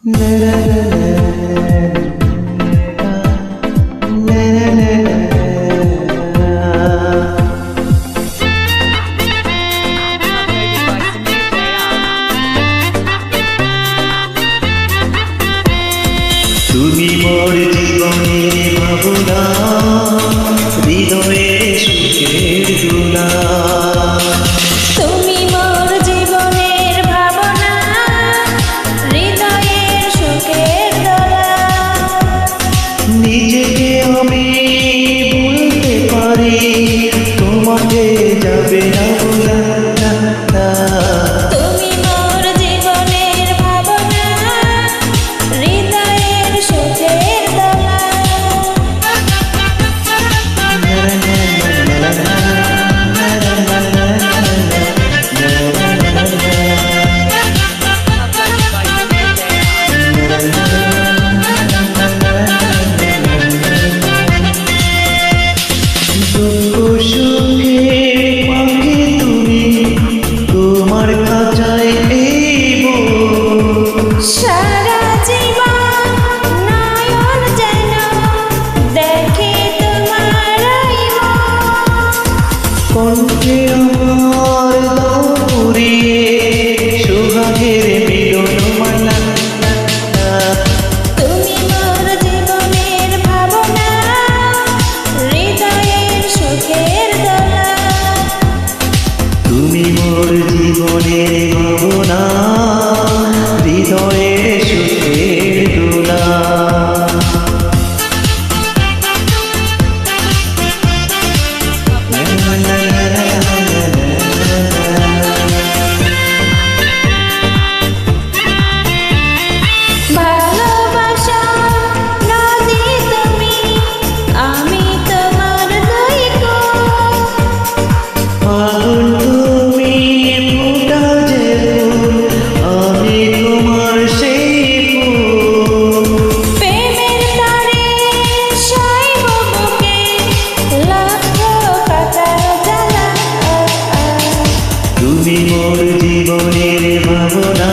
তুমি মোর জীবনের ভাবনা, হৃদয়ের সুখের দোলা। তুমি মোর জীবনের ভাবনা, হৃদয়ের সুখের দোলা। নিজেকে আমি বলতে পারি, তোমাকে যাবে না বলা। তুমি মোর জীবনের ভাবনা, হৃদয়ের সুখের দোলা। দুঃখ সুখের পাখি তুমি, তোমার খাঁচায় নেব। সারা জীবন নয়ন যেন দেখে তোমার কণ্ঠে আমার দাও পুরিয়ে সোহাগের মিলন মালা। তুমি মোর জীবনের ভাবনা, হৃদয়ের সুখের দোলা। তুমি মোর জীবনের ভাবনা, হৃদয়ের সুখের দোলা। ভালোবাসা নদী তুমি, আমি তোমার দৈকো। আগুন তুমি ফুটা যে ফুল, আমি তোমার সেই ফুল। প্রেমের তারে সাইব বুকে, লাখ কাটার জ্বালা। তুমি মোর জীবনের ভাবনা,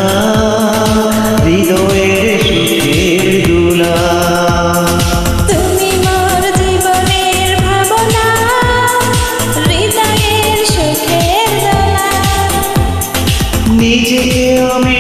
হৃদয়ের সুখের দোলা। তুমি মোর জীবনের ভাবনা, হৃদয়ের সুখের দোলা। নিজেকে আমি